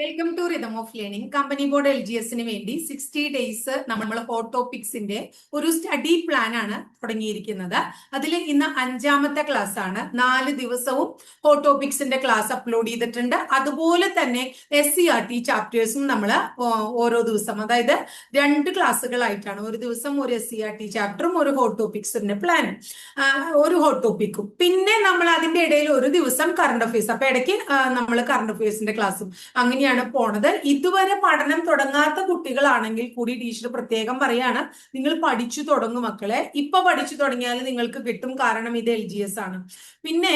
Welcome to rhythm of learning. Company board LGSന് വേണ്ടി 60 days നമ്മൾ ഹോട്ട് ടോപ്പിക്സിന്റെ ഒരു സ്റ്റഡി പ്ലാൻ ആണ് തുടങ്ങിയിരിക്കുന്നത്. അതിൽ ഇന്ന് 5ാമത്തെ ക്ലാസ് ആണ്. 4 ദിവസവും ഹോട്ട് ടോപ്പിക്സിന്റെ ക്ലാസ് അപ്ലോഡ് ചെയ്തിട്ടുണ്ട്. അതുപോലെ തന്നെ SCERT ചാപ്റ്റേഴ്സും നമ്മൾ ഓരോ ദിവസം, അതായത് 2 ക്ലാസ്സുകളായിട്ടാണ്, ഒരു ദിവസം ഒരു SCERT ചാപ്റ്ററും ഒരു ഹോട്ട് ടോപ്പിക്സിന്റെ പ്ലാനും, ഒരു ഹോട്ട് ടോപ്പിക്കും. പിന്നെ നമ്മൾ അതിന്റെ ഇടയിൽ ഒരു ദിവസം കറണ്ട് അഫയേഴ്സ്, അപ്പൊ ഇടയ്ക്ക് നമ്മൾ കറണ്ട് അഫയേഴ്സിന്റെ ക്ലാസ്സും അങ്ങനെയാണ് പോണത്. ഇതുവരെ പഠനം തുടങ്ങാത്ത കുട്ടികളാണെങ്കിൽ കൂടി ടീച്ചർ പ്രത്യേകം പറയാണ്, നിങ്ങൾ പഠിച്ചു തുടങ്ങും മക്കളെ. ഇപ്പൊ പഠിച്ചു തുടങ്ങിയാൽ നിങ്ങൾക്ക് കിട്ടും, കാരണം ഇത് LGS ആണ്. പിന്നെ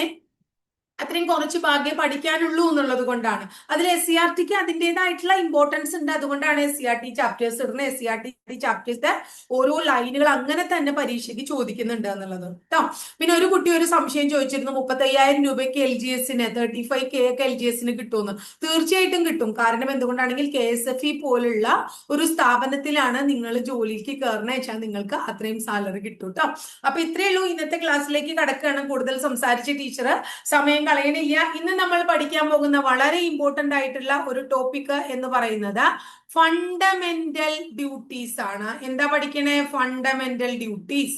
അത്രയും കുറച്ച് ഭാഗ്യം പഠിക്കാനുള്ളൂ എന്നുള്ളത് കൊണ്ടാണ്. അതിൽ SCERTക്ക് അതിൻ്റെതായിട്ടുള്ള ഇമ്പോർട്ടൻസ് ഉണ്ട്. അതുകൊണ്ടാണ് SCERT ചാപ്റ്റേഴ്സ് ഇടുന്നത്. SCERT ചാപ്റ്റേഴ്സിന്റെ ഓരോ ലൈനുകൾ അങ്ങനെ തന്നെ പരീക്ഷയ്ക്ക് ചോദിക്കുന്നുണ്ട് എന്നുള്ളത് കേട്ടോ. പിന്നെ ഒരു കുട്ടി ഒരു സംശയം ചോദിച്ചിരുന്നു, 35,000 രൂപയ്ക്ക് LGSന് 35K ഒക്കെ LGSന് കിട്ടുമെന്ന്. തീർച്ചയായിട്ടും കിട്ടും. കാരണം എന്തുകൊണ്ടാണെങ്കിൽ KSFE പോലുള്ള ഒരു സ്ഥാപനത്തിലാണ് നിങ്ങൾ ജോലിക്ക് കയറുന്ന വെച്ചാൽ നിങ്ങൾക്ക് അത്രയും സാലറി കിട്ടും കേട്ടോ. അപ്പൊ ഇത്രയേ ഉള്ളൂ. ഇന്നത്തെ ക്ലാസ്സിലേക്ക് കടക്കുകയാണ്. കൂടുതൽ സംസാരിച്ച ടീച്ചർ സമയം കളയണില്ല. ഇന്ന് നമ്മൾ പഠിക്കാൻ പോകുന്ന വളരെ ഇമ്പോർട്ടന്റ് ആയിട്ടുള്ള ഒരു ടോപ്പിക് എന്ന് പറയുന്നത് ഫണ്ടമെന്റൽ ഡ്യൂട്ടീസ് ആണ്. എന്താ പഠിക്കണേ? Fundamental duties.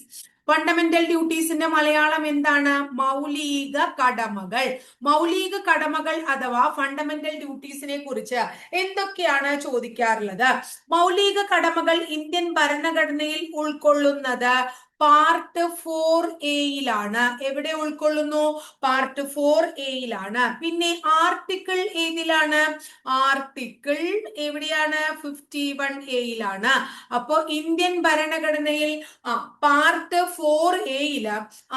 ഫണ്ടമെന്റൽ ഡ്യൂട്ടീസിന്റെ മലയാളം എന്താണ്? മൗലിക കടമകൾ. മൗലിക കടമകൾ അഥവാ ഫണ്ടമെന്റൽ ഡ്യൂട്ടീസിനെ കുറിച്ച് എന്തൊക്കെയാണ് ചോദിക്കാറുള്ളത്? മൗലിക കടമകൾ ഇന്ത്യൻ ഭരണഘടനയിൽ ഉൾക്കൊള്ളുന്നത് പാർട്ട് 4A എവിടെ ഉൾക്കൊള്ളുന്നു? പാർട്ട് 4A പിന്നെ ആർട്ടിക്കിൾ ഏതിലാണ്? ആർട്ടിക്കിൾ എവിടെയാണ്? 51A അപ്പോ ഇന്ത്യൻ ഭരണഘടനയിൽ പാർട്ട് 4A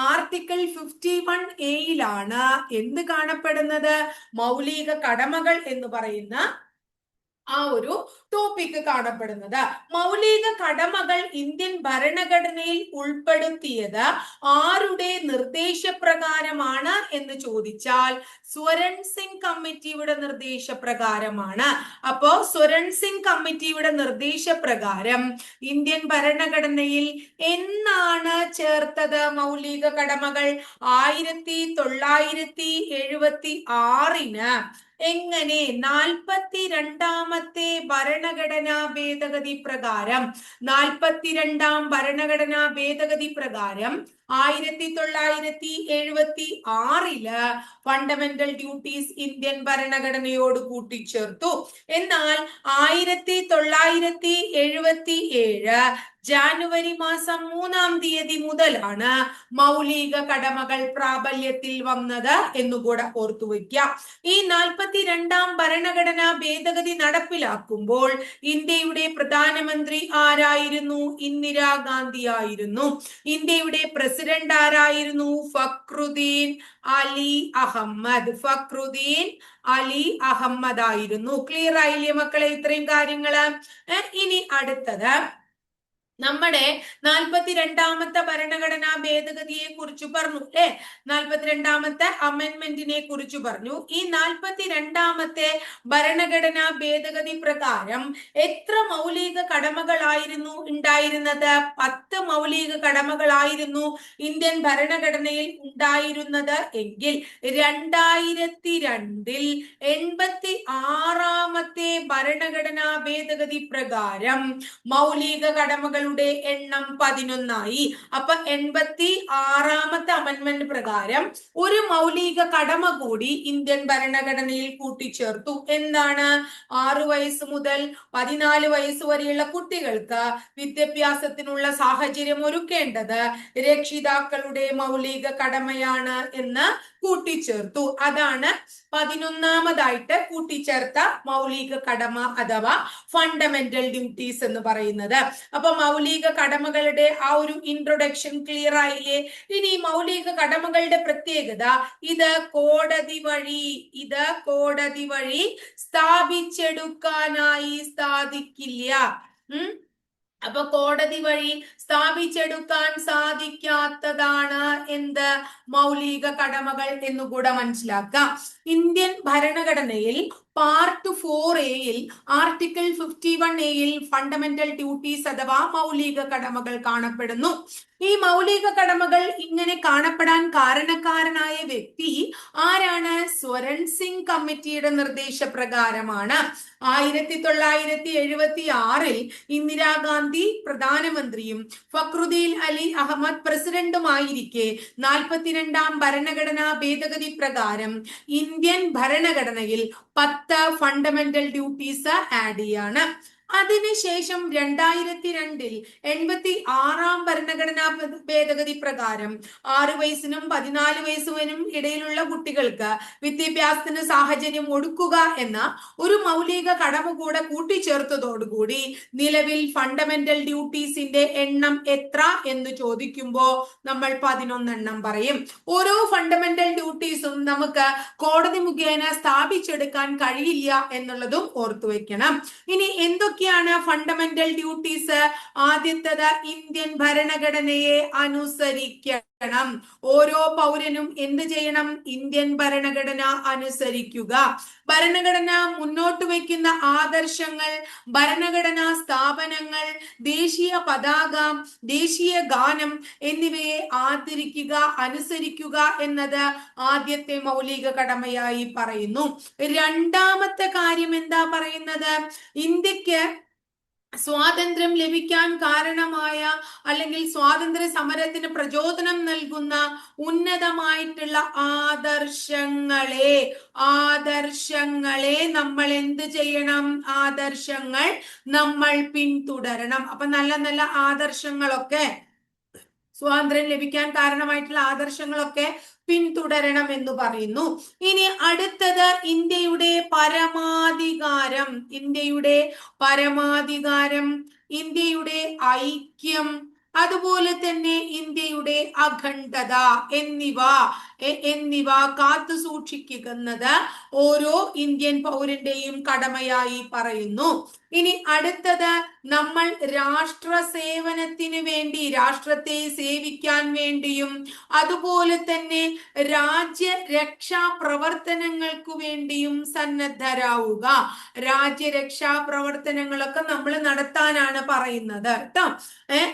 ആർട്ടിക്കിൾ 51A എന്ത് കാണപ്പെടുന്നത്? മൗലിക കടമകൾ എന്ന് പറയുന്ന ആ ഒരു ടോപ്പിക് കാണപ്പെടുന്നത്. മൗലിക കടമകൾ ഇന്ത്യൻ ഭരണഘടനയിൽ ഉൾപ്പെടുത്തിയത് ആരുടെ നിർദ്ദേശപ്രകാരമാണ് എന്ന് ചോദിച്ചാൽ സ്വരൺ സിംഗ് കമ്മിറ്റിയുടെ നിർദ്ദേശപ്രകാരമാണ്. അപ്പോ സ്വരൺ സിംഗ് കമ്മിറ്റിയുടെ നിർദ്ദേശപ്രകാരം ഇന്ത്യൻ ഭരണഘടനയിൽ എന്നാണ് ചേർത്തത് മൗലിക കടമകൾ? 1976 എങ്ങനെ? 42ാമത്തെ ഭരണഘടനാ ഭേദഗതി പ്രകാരം, 42ാം ഭരണഘടനാ ഭേദഗതി പ്രകാരം 1976 ഫണ്ടമെന്റൽ ഡ്യൂട്ടീസ് ഇന്ത്യൻ ഭരണഘടനയോട് കൂട്ടിച്ചേർത്തു. എന്നാൽ 1977 ജാനുവരി മാസം 3-ാം തീയതി മുതലാണ് മൗലിക കടമകൾ പ്രാബല്യത്തിൽ വന്നത് എന്നുകൂടെ ഓർത്തു വയ്ക്കാം. ഈ 42ാം ഭരണഘടനാ ഭേദഗതി നടപ്പിലാക്കുമ്പോൾ ഇന്ത്യയുടെ പ്രധാനമന്ത്രി ആരായിരുന്നു? ഇന്ദിരാഗാന്ധി ആയിരുന്നു. ഇന്ത്യയുടെ പ്രസിഡന്റ് ആരായിരുന്നു? ഫക്രുദ്ദീൻ അലി അഹമ്മദ്. ഫക്രുദ്ദീൻ അലി അഹമ്മദ് ആയിരുന്നു. ക്ലിയർ ആയില്ലേ മക്കളെ ഇത്രയും കാര്യങ്ങള്? ഇനി അടുത്തത് നമ്മുടെ 42ാമത്തെ ഭരണഘടനാ ഭേദഗതിയെ കുറിച്ച് പറഞ്ഞു അല്ലെ? 42ാമത്തെ അമെന്റ്മെന്റിനെ കുറിച്ച് പറഞ്ഞു. ഈ 42ാമത്തെ ഭരണഘടനാ ഭേദഗതി പ്രകാരം എത്ര മൗലിക കടമകളായിരുന്നു ഉണ്ടായിരുന്നത്? 10 മൗലിക കടമകളായിരുന്നു ഇന്ത്യൻ ഭരണഘടനയിൽ ഉണ്ടായിരുന്നത് എങ്കിൽ 2002 86ാമത്തെ ഭരണഘടനാ ഭേദഗതി പ്രകാരം മൗലിക കടമകൾ എണ്ണം 11 അപ്പൊ 86ാമത്തെ അമെന്റ്മെന്റ് പ്രകാരം ഒരു മൗലിക കടമ കൂടി ഇന്ത്യൻ ഭരണഘടനയിൽ കൂട്ടിച്ചേർത്തു. എന്താണ്? 6 വയസ്സ് മുതൽ 14 വയസ്സ് വരെയുള്ള കുട്ടികൾക്ക് വിദ്യാഭ്യാസത്തിനുള്ള സാഹചര്യം ഒരുക്കേണ്ടത് രക്ഷിതാക്കളുടെ മൗലിക കടമയാണ് എന്ന് കൂട്ടിച്ചേർത്തു. അതാണ് 11ാമതായിട്ട് കൂട്ടിച്ചേർത്ത മൗലിക കടമ അഥവാ ഫണ്ടമെന്റൽ ഡ്യൂട്ടീസ് എന്ന് പറയുന്നത്. അപ്പൊ മൗലിക കടമകളുടെ ആ ഒരു ഇൻട്രൊഡക്ഷൻ ക്ലിയർ ആയില്ലേ? ഇനി മൗലിക കടമകളുടെ പ്രത്യേകത, ഇത് കോടതി വഴി സ്ഥാപിച്ചെടുക്കാനായി സാധിക്കില്ല. അപ്പൊ കോടതി വഴി സ്ഥാപിച്ചെടുക്കാൻ സാധിക്കാത്തതാണ് എന്ത്? മൗലിക കടമകൾ എന്നുകൂടെ മനസ്സിലാക്കാം. ഇന്ത്യൻ ഭരണഘടനയിൽ part 4A article 51A fundamental duties അഥവാ മൗലിക കടമകൾ കാണപ്പെടുന്നു. ഈ മൗലിക കടമകൾ ഇങ്ങനെ കാണപ്പെടാൻ കാരണക്കാരനായ വ്യക്തി ആരാണ്? സ്വരൺ സിംഗ് കമ്മിറ്റിയുടെ നിർദ്ദേശപ്രകാരമാണ്. 1976 ഇന്ദിരാഗാന്ധി പ്രധാനമന്ത്രിയും ഫക്രുദ്ദീൻ അലി അഹമ്മദ് പ്രസിഡന്റുമായിരിക്കെ 42ാം ഭരണഘടനാ ഭേദഗതി പ്രകാരം ഇന്ത്യൻ ഭരണഘടനയിൽ 10 ഫണ്ടമെന്റൽ ഡ്യൂട്ടീസ് ആഡ് ചെയ്യാണ്. അതിനുശേഷം 2002 86ാം ഭരണഘടനാ ഭേദഗതി പ്രകാരം 6 വയസ്സിനും 14 വയസ്സിനും ഇടയിലുള്ള കുട്ടികൾക്ക് വിദ്യാഭ്യാസത്തിന് സാഹചര്യം ഒരുക്കുക എന്ന ഒരു മൗലിക കടമ കൂടെ കൂട്ടിച്ചേർത്തതോടുകൂടി നിലവിൽ ഫണ്ടമെന്റൽ ഡ്യൂട്ടീസിന്റെ എണ്ണം എത്ര എന്ന് ചോദിക്കുമ്പോൾ നമ്മൾ 11 എണ്ണം പറയും. ഓരോ ഫണ്ടമെന്റൽ ഡ്യൂട്ടീസും നമുക്ക് കോടതി മുഖേന സ്ഥാപിച്ചെടുക്കാൻ കഴിയില്ല എന്നുള്ളതും ഓർത്തു വെക്കണം. ഇനി എന്തൊക്കെയാണ് ഫണ്ടമെന്റൽ ഡ്യൂട്ടീസ്? ആദ്യത്തേത് ഇന്ത്യൻ ഭരണഘടനയെ അനുസരിക്കണം. ഓരോ പൗരനും എന്ത് ചെയ്യണം? ഇന്ത്യൻ ഭരണഘടന അനുസരിക്കുക. ഭരണഘടന മുന്നോട്ട് വയ്ക്കുന്ന ആദർശങ്ങൾ, ഭരണഘടനാ സ്ഥാപനങ്ങൾ, ദേശീയ പതാക, ദേശീയ ഗാനം എന്നിവയെ ആദരിക്കുക, അനുസരിക്കുക എന്നത് ആദ്യത്തെ മൗലിക കടമയായി പറയുന്നു. രണ്ടാമത്തെ കാര്യം എന്താ പറയുന്നത്? ഇന്ത്യക്ക് സ്വാതന്ത്ര്യം ലഭിക്കാൻ കാരണമായ അല്ലെങ്കിൽ സ്വാതന്ത്ര്യ സമരത്തിന് പ്രചോദനം നൽകുന്ന ഉന്നതമായിട്ടുള്ള ആദർശങ്ങളെ നമ്മൾ എന്ത് ചെയ്യണം? ആദർശങ്ങൾ നമ്മൾ പിന്തുടരണം. അപ്പൊ നല്ല നല്ല ആദർശങ്ങളൊക്കെ, സ്വാതന്ത്ര്യം ലഭിക്കാൻ കാരണമായിട്ടുള്ള ആദർശങ്ങളൊക്കെ പിന്തുടരണം എന്ന് പറയുന്നു. ഇനി അടുത്തത് ഇന്ത്യയുടെ പരമാധികാരം, ഇന്ത്യയുടെ ഐക്യം, അതുപോലെ തന്നെ ഇന്ത്യയുടെ അഖണ്ഡത എന്നിവ കാത്തു സൂക്ഷിക്കുന്നത് ഓരോ ഇന്ത്യൻ പൗരന്റെയും കടമയായി പറയുന്നു. ഇനി അടുത്തത് നമ്മൾ രാഷ്ട്ര സേവനത്തിന് വേണ്ടി, രാഷ്ട്രത്തെ സേവിക്കാൻ വേണ്ടിയും അതുപോലെ തന്നെ രാജ്യരക്ഷാ പ്രവർത്തനങ്ങൾക്ക് വേണ്ടിയും സന്നദ്ധരാവുക. രാജ്യരക്ഷാ പ്രവർത്തനങ്ങളൊക്കെ നമ്മൾ നടത്താനാണ് പറയുന്നത് കേട്ടോ.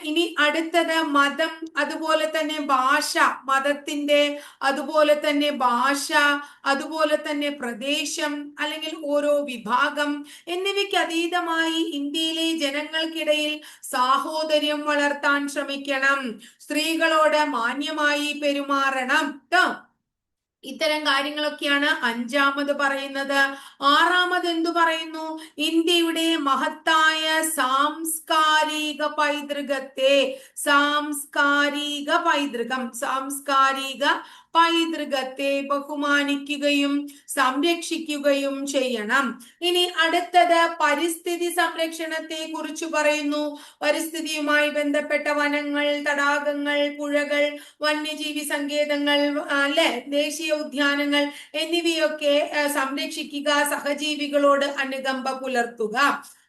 ഇനി അടുത്തത് മതം, അതുപോലെ തന്നെ ഭാഷ, മതത്തിന്റെ അതുപോലെ തന്നെ ഭാഷ, അതുപോലെ തന്നെ പ്രദേശം അല്ലെങ്കിൽ ഓരോ വിഭാഗം എന്നിവയ്ക്ക് അതീതമായി ഇന്ത്യയിലെ ജനങ്ങൾക്കിടയിൽ സാഹോദര്യം വളർത്താൻ ശ്രമിക്കണം. സ്ത്രീകളോട് മാന്യമായി പെരുമാറണം ട്ടോ. ഇത്തരം കാര്യങ്ങളൊക്കെയാണ് അഞ്ചാമത് പറയുന്നത്. ആറാമത് എന്തു പറയുന്നു? ഇന്ത്യയുടെ മഹത്തായ സാംസ്കാരിക പൈതൃകത്തെ ബഹുമാനിക്കുകയും സംരക്ഷിക്കുകയും ചെയ്യണം. ഇനി അടുത്തത് പരിസ്ഥിതി സംരക്ഷണത്തെ കുറിച്ച് പറയുന്നു. പരിസ്ഥിതിയുമായി ബന്ധപ്പെട്ട വനങ്ങൾ, തടാകങ്ങൾ, പുഴകൾ, വന്യജീവി സങ്കേതങ്ങൾ, ദേശീയ ഉദ്യാനങ്ങൾ എന്നിവയൊക്കെ സംരക്ഷിക്കുക, സഹജീവികളോട് അനുകമ്പ പുലർത്തുക.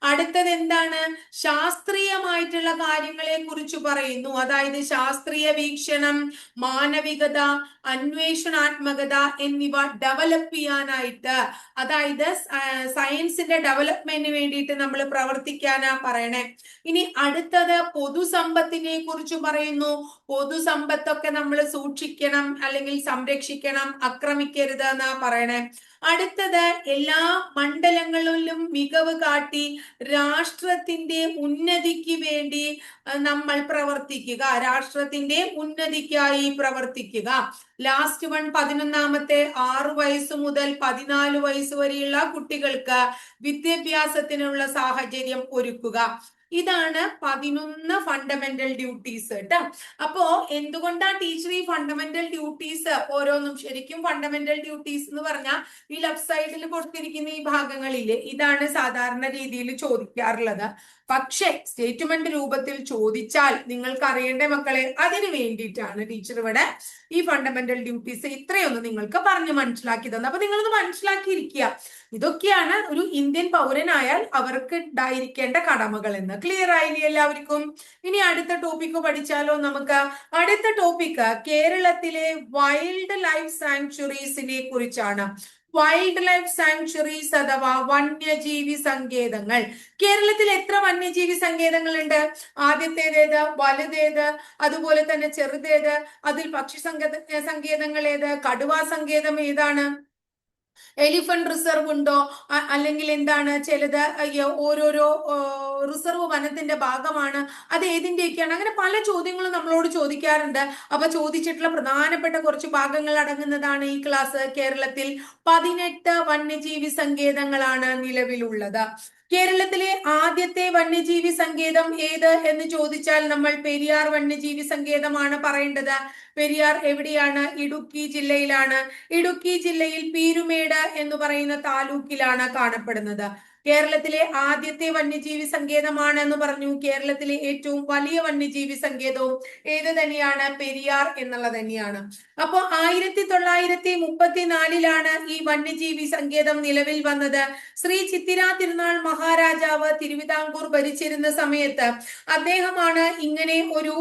അടുത്തത് എന്താണ്? ശാസ്ത്രീയമായിട്ടുള്ള കാര്യങ്ങളെ കുറിച്ച് പറയുന്നു. അതായത് ശാസ്ത്രീയ വീക്ഷണം, മാനവികത, അന്വേഷണാത്മകത എന്നിവ ഡെവലപ്പ് ചെയ്യാനായിട്ട്, അതായത് സയൻസിന്റെ ഡെവലപ്മെന്റിന് വേണ്ടിയിട്ട് നമ്മൾ പ്രവർത്തിക്കാനാ പറയണേ. ഇനി അടുത്തത് പൊതുസമ്പത്തിനെ കുറിച്ച് പറയുന്നു. പൊതുസമ്പത്തൊക്കെ നമ്മൾ സൂക്ഷിക്കണം അല്ലെങ്കിൽ സംരക്ഷിക്കണം, ആക്രമിക്കരുത് എന്നാ പറയണേ. അടുത്തത് എല്ലാ മണ്ഡലങ്ങളിലും മികവ് കാട്ടി രാഷ്ട്രത്തിന്റെ ഉന്നതിക്ക് വേണ്ടി നമ്മൾ പ്രവർത്തിക്കുക, രാഷ്ട്രത്തിന്റെ ഉന്നതിക്കായി പ്രവർത്തിക്കുക. ലാസ്റ്റ് 11ാമത്തെ 6 വയസ്സ് മുതൽ 14 വയസ്സ് വരെയുള്ള കുട്ടികൾക്ക് വിദ്യാഭ്യാസത്തിനുള്ള സാഹചര്യം ഒരുക്കുക. ഇതാണ് 11 ഫണ്ടമെന്റൽ ഡ്യൂട്ടീസ് കേട്ടോ. അപ്പോ എന്തുകൊണ്ടാ ടീച്ചർ ഈ ഫണ്ടമെന്റൽ ഡ്യൂട്ടീസ് ഓരോന്നും, ശരിക്കും ഫണ്ടമെന്റൽ ഡ്യൂട്ടീസ് എന്ന് പറഞ്ഞാൽ ഈ ലെഫ്റ്റ് സൈഡിൽ കൊടുത്തിരിക്കുന്ന ഈ ഭാഗങ്ങളില് ഇതാണ് സാധാരണ രീതിയിൽ ചോദിക്കാറുള്ളത്. പക്ഷെ സ്റ്റേറ്റ്മെന്റ് രൂപത്തിൽ ചോദിച്ചാൽ നിങ്ങൾക്ക് അറിയേണ്ട മക്കളെ, അതിന് വേണ്ടിയിട്ടാണ് ടീച്ചർ ഇവിടെ ഈ ഫണ്ടമെന്റൽ ഡ്യൂട്ടീസ് ഇത്രയൊന്നും നിങ്ങൾക്ക് പറഞ്ഞു മനസ്സിലാക്കി തന്നെ. അപ്പൊ നിങ്ങളൊന്ന് മനസ്സിലാക്കിയിരിക്കുക, ഇതൊക്കെയാണ് ഒരു ഇന്ത്യൻ പൗരനായാൽ അവർക്ക് ഉണ്ടായിരിക്കേണ്ട കടമകൾ എന്ന്. ക്ലിയർ ആയില്ലേ എല്ലാവർക്കും? ഇനി അടുത്ത ടോപ്പിക്ക് പഠിച്ചാലോ നമുക്ക്? അടുത്ത ടോപ്പിക്ക് കേരളത്തിലെ വൈൽഡ് ലൈഫ് സാങ്ച്വറീസിനെ കുറിച്ചാണ്. വൈൽഡ് ലൈഫ് സാങ്ച്വറീസ് അഥവാ വന്യജീവി സങ്കേതങ്ങൾ. കേരളത്തിൽ എത്ര വന്യജീവി സങ്കേതങ്ങളുണ്ട്? ആദ്യത്തേതേത്? വലുതേത്? അതുപോലെ തന്നെ ചെറുതേത്? അതിൽ പക്ഷി സങ്കേതങ്ങൾ ഏത്? കടുവാ സങ്കേതം ഏതാണ്? എലിഫന്റ് റിസർവ് ഉണ്ടോ? അല്ലെങ്കിൽ എന്താണ് ചിലത് ഓരോരോ റിസർവ് വനത്തിന്റെ ഭാഗമാണ്, അത് ഏതിന്റെയൊക്കെയാണ്? അങ്ങനെ പല ചോദ്യങ്ങളും നമ്മളോട് ചോദിക്കാറുണ്ട്. അപ്പൊ ചോദിച്ചിട്ടുള്ള പ്രധാനപ്പെട്ട കുറച്ച് ഭാഗങ്ങൾ അടങ്ങുന്നതാണ് ഈ ക്ലാസ്. കേരളത്തിൽ 18 വന്യജീവി സങ്കേതങ്ങളാണ് നിലവിലുള്ളത്. കേരളത്തിലെ ആദ്യത്തെ വന്യജീവി സങ്കേതം ഏത് എന്ന് ചോദിച്ചാൽ നമ്മൾ പെരിയാർ വന്യജീവി സങ്കേതമാണ് പറയേണ്ടത്. പെരിയാർ എവിടെയാണ്? ഇടുക്കി ജില്ലയിലാണ്. ഇടുക്കി ജില്ലയിൽ പീരുമേട് എന്ന് പറയുന്ന താലൂക്കിലാണ് കാണപ്പെടുന്നത്. കേരളത്തിലെ ആദ്യത്തെ വന്യജീവി സങ്കേതമാണ് എന്ന് പറഞ്ഞു. കേരളത്തിലെ ഏറ്റവും വലിയ വന്യജീവി സങ്കേതവും ഏത് തന്നെയാണ്? പെരിയാർ എന്നുള്ളത് തന്നെയാണ്. അപ്പോ 1934 ഈ വന്യജീവി സങ്കേതം നിലവിൽ വന്നത്. ശ്രീ ചിത്തിര തിരുനാൾ മഹാരാജാവ് തിരുവിതാംകൂർ ഭരിച്ചിരുന്ന സമയത്ത് അദ്ദേഹമാണ് ഇങ്ങനെ ഒരു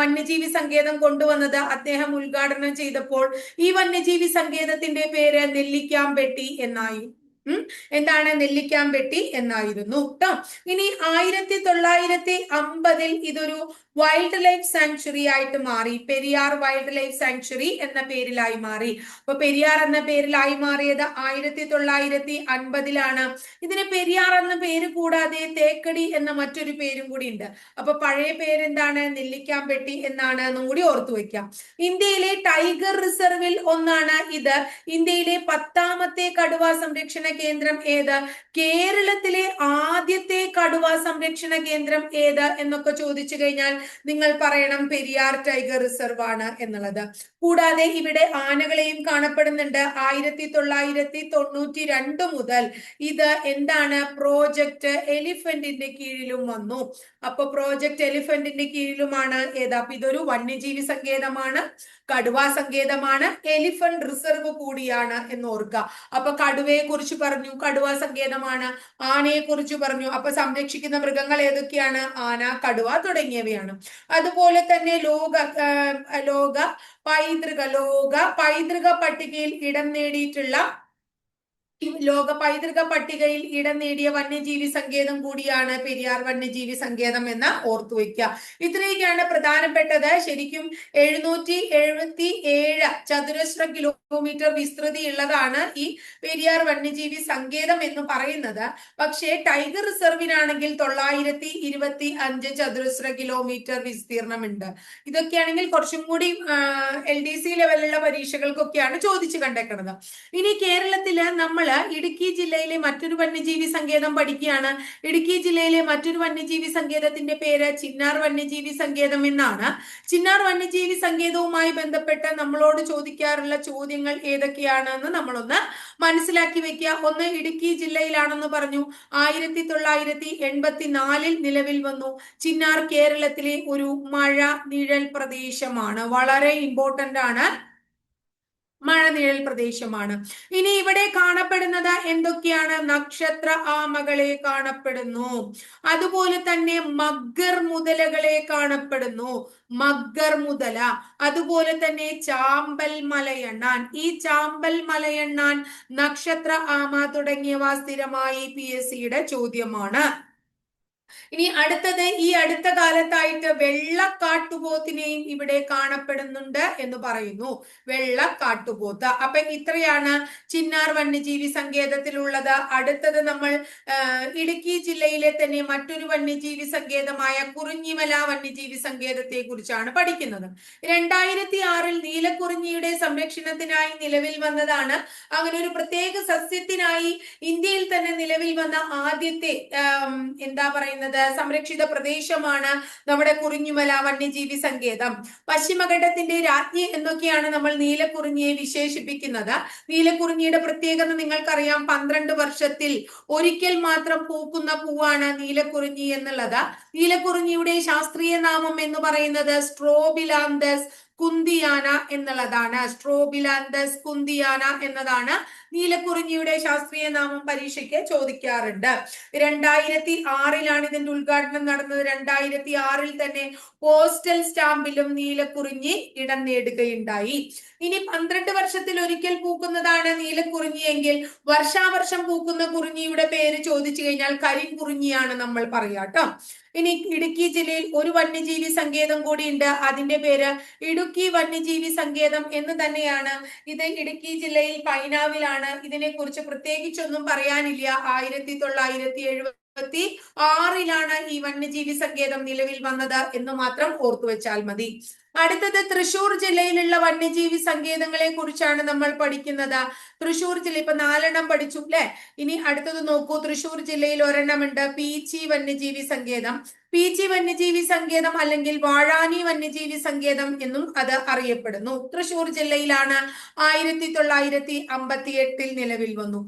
വന്യജീവി സങ്കേതം കൊണ്ടുവന്നത്. അദ്ദേഹം ഉദ്ഘാടനം ചെയ്തപ്പോൾ ഈ വന്യജീവി സങ്കേതത്തിന്റെ പേര് നെല്ലിക്കാംപെട്ടി എന്നായി. എന്താണ്? നെല്ലിക്കാംപെട്ടി എന്നായിരുന്നു ട്ടോ. ഇനി 1950 ഇതൊരു വൈൽഡ് ലൈഫ് സാങ്ച്വറി ആയിട്ട് മാറി. പെരിയാർ വൈൽഡ് ലൈഫ് സാങ്ച്വറി എന്ന പേരിലായി മാറി. അപ്പൊ പെരിയാർ എന്ന പേരിലായി മാറിയത് 1950 ഇതിന് പെരിയാർ എന്ന പേര് കൂടാതെ തേക്കടി എന്ന മറ്റൊരു പേരും കൂടി ഉണ്ട്. അപ്പൊ പഴയ പേരെന്താണ്? നെല്ലിക്കാംപെട്ടി എന്നാണ് എന്നും കൂടി ഓർത്തു വെക്കാം. ഇന്ത്യയിലെ ടൈഗർ റിസർവിൽ ഒന്നാണ് ഇത്. ഇന്ത്യയിലെ 10ാമത്തെ കടുവാ സംരക്ഷണ കേന്ദ്രം ഏത്? കേരളത്തിലെ ആദ്യത്തെ കടുവാ സംരക്ഷണ കേന്ദ്രം ഏത് എന്നൊക്കെ ചോദിച്ചു കഴിഞ്ഞാൽ നിങ്ങൾ പറയണം പെരിയാർ ടൈഗർ റിസർവ് ആണ് എന്നുള്ളത്. കൂടാതെ ഇവിടെ ആനകളെയും കാണപ്പെടുന്നുണ്ട്. 1992 മുതൽ ഇത് എന്താണ്? പ്രോജക്റ്റ് എലിഫന്റിന്റെ കീഴിലും വന്നു. അപ്പൊ പ്രോജക്റ്റ് എലിഫന്റിന്റെ കീഴിലുമാണ് ഏത്? അപ്പൊ ഇതൊരു വന്യജീവി സങ്കേതമാണ്, കടുവാ സങ്കേതമാണ്, എലിഫന്റ് റിസർവ് കൂടിയാണ് എന്ന് ഓർക്കുക. അപ്പൊ കടുവയെ കുറിച്ച് പറഞ്ഞു, കടുവാ സങ്കേതമാണ്. ആനയെ കുറിച്ച് പറഞ്ഞു, അപ്പൊ സംരക്ഷിക്കുന്ന മൃഗങ്ങൾ ഏതൊക്കെയാണ്? ആന, കടുവ തുടങ്ങിയവയാണ്. അതുപോലെ തന്നെ ലോക പൈതൃക പട്ടികയിൽ ഇടം നേടിയിട്ടുള്ള ലോക പൈതൃക പട്ടികയിൽ ഇടം നേടിയ വന്യജീവി സങ്കേതം കൂടിയാണ് പെരിയാർ വന്യജീവി സങ്കേതം എന്ന് ഓർത്തു വയ്ക്കുക. ഇത്രയൊക്കെയാണ് പ്രധാനപ്പെട്ടത്. ശരിക്കും 777 ചതുരശ്ര കിലോമീറ്റർ വിസ്തൃതി ഉള്ളതാണ് ഈ പെരിയാർ വന്യജീവി സങ്കേതം എന്ന് പറയുന്നത്. പക്ഷേ ടൈഗർ റിസർവിനാണെങ്കിൽ 925 ചതുരശ്ര കിലോമീറ്റർ വിസ്തീർണമുണ്ട്. ഇതൊക്കെയാണെങ്കിൽ കുറച്ചും കൂടി LDC ലെവലുള്ള പരീക്ഷകൾക്കൊക്കെയാണ് ചോദിച്ചു കണ്ടേക്കുന്നത്. ഇനി കേരളത്തില് നമ്മൾ ഇടുക്കി ജില്ലയിലെ മറ്റൊരു വന്യജീവി സങ്കേതം പഠിക്കുകയാണ്. ഇടുക്കി ജില്ലയിലെ മറ്റൊരു വന്യജീവി സങ്കേതത്തിന്റെ പേര് ചിന്നാർ വന്യജീവി സങ്കേതം എന്നാണ്. ചിന്നാർ വന്യജീവി സങ്കേതവുമായി ബന്ധപ്പെട്ട് നമ്മളോട് ചോദിക്കാറുള്ള ചോദ്യങ്ങൾ ഏതൊക്കെയാണെന്ന് നമ്മളൊന്ന് മനസ്സിലാക്കി വെക്കുക. ഒന്ന്, ഇടുക്കി ജില്ലയിലാണെന്ന് പറഞ്ഞു. 1984 നിലവിൽ വന്നു. ചിന്നാർ കേരളത്തിലെ ഒരു മഴ നിഴൽ പ്രദേശമാണ്. വളരെ ഇമ്പോർട്ടന്റ് ആണ്, മഴനിഴൽ പ്രദേശമാണ്. ഇനി ഇവിടെ കാണപ്പെടുന്നത് എന്തൊക്കെയാണ്? നക്ഷത്ര ആമകളെ കാണപ്പെടുന്നു. അതുപോലെ തന്നെ മഗ്ഗർ മുതലകളെ കാണപ്പെടുന്നു. മഗ്ഗർ മുതല. അതുപോലെ തന്നെ ചാമ്പൽ മലയണ്ണാൻ. ഈ ചാമ്പൽ മലയണ്ണാൻ, നക്ഷത്ര ആമ തുടങ്ങിയവ സ്ഥിരമായി PSCയുടെ ചോദ്യമാണ്. ഇനി അടുത്തത്, ഈ അടുത്ത കാലത്തായിട്ട് വെള്ളക്കാട്ടുപോത്തിനെയും ഇവിടെ കാണപ്പെടുന്നുണ്ട് എന്ന് പറയുന്നു. വെള്ളക്കാട്ടുപോത്ത്. അപ്പൊ ഇത്രയാണ് ചിന്നാർ വന്യജീവി സങ്കേതത്തിലുള്ളത്. അടുത്തത് നമ്മൾ ഇടുക്കി ജില്ലയിലെ തന്നെ മറ്റൊരു വന്യജീവി സങ്കേതമായ കുറിഞ്ഞിമല വന്യജീവി സങ്കേതത്തെ കുറിച്ചാണ് പഠിക്കുന്നത്. 2006 നീലക്കുറിഞ്ഞിയുടെ സംരക്ഷണത്തിനായി നിലവിൽ വന്നതാണ്. അങ്ങനെ ഒരു പ്രത്യേക സസ്യത്തിനായി ഇന്ത്യയിൽ തന്നെ നിലവിൽ വന്ന ആദ്യത്തെ എന്താ പറയുന്നത് സംരക്ഷിത പ്രദേശമാണ് നമ്മുടെ കുറിഞ്ഞിമല വന്യജീവി സങ്കേതം. പശ്ചിമഘട്ടത്തിന്റെ രാജ്ഞി എന്നൊക്കെയാണ് നമ്മൾ നീലക്കുറിഞ്ഞിയെ വിശേഷിപ്പിക്കുന്നത്. നീലക്കുറിഞ്ഞിയുടെ പ്രത്യേകത നിങ്ങൾക്കറിയാം, 12 വർഷത്തിൽ ഒരിക്കൽ മാത്രം പൂക്കുന്ന പൂവാണ് നീലക്കുറിഞ്ഞി എന്നുള്ളത്. നീലക്കുറിഞ്ഞിയുടെ ശാസ്ത്രീയ നാമം എന്ന് പറയുന്നത് സ്ട്രോബിലാന്തസ് കുന്തിയാന എന്നുള്ളതാണ്. സ്ട്രോബിലാന്തസ് കുന്തിയാന എന്നതാണ് നീലക്കുറിഞ്ഞിയുടെ ശാസ്ത്രീയ നാമം. പരീക്ഷയ്ക്ക് ചോദിക്കാറുണ്ട്. 2006 ഇതിന്റെ ഉദ്ഘാടനം നടന്നത്. 2006 തന്നെ പോസ്റ്റൽ സ്റ്റാമ്പിലും നീലക്കുറിഞ്ഞി ഇടം നേടുകയുണ്ടായി. ഇനി 12 വർഷത്തിൽ ഒരിക്കൽ പൂക്കുന്നതാണ് നീലക്കുറിഞ്ഞിയെങ്കിൽ വർഷാവർഷം പൂക്കുന്ന കുറിഞ്ഞിയുടെ പേര് ചോദിച്ചു കഴിഞ്ഞാൽ കരിങ്കുറിഞ്ഞിയാണ് നമ്മൾ പറയാ കേട്ടോ. ഇനി ഇടുക്കി ജില്ലയിൽ ഒരു വന്യജീവി സങ്കേതം കൂടിയുണ്ട്, അതിന്റെ പേര് ഇടുക്കി വന്യജീവി സങ്കേതം എന്ന് തന്നെയാണ്. ഇത് ഇടുക്കി ജില്ലയിൽ പൈനാവിലാണ്. ഇതിനെ കുറിച്ച് പ്രത്യേകിച്ചൊന്നും പറയാനില്ല. 1976 ഈ വന്യജീവി സങ്കേതം നിലവിൽ വന്നത് എന്ന് മാത്രം ഓർത്തു വെച്ചാൽ മതി. അടുത്തത് തൃശൂർ ജില്ലയിലുള്ള വന്യജീവി സങ്കേതങ്ങളെ കുറിച്ചാണ് നമ്മൾ പഠിക്കുന്നത്. തൃശൂർ ജില്ല ഇപ്പൊ 4 പഠിച്ചു അല്ലെ. ഇനി അടുത്തത് നോക്കൂ, തൃശൂർ ജില്ലയിൽ ഒരെണ്ണമുണ്ട്, പീച്ചി വന്യജീവി സങ്കേതം. പീച്ചി വന്യജീവി സങ്കേതം അല്ലെങ്കിൽ വാഴാനി വന്യജീവി സങ്കേതം എന്നും അത് അറിയപ്പെടുന്നു. തൃശൂർ ജില്ലയിലാണ്. 1958 നിലവിൽ വന്നു.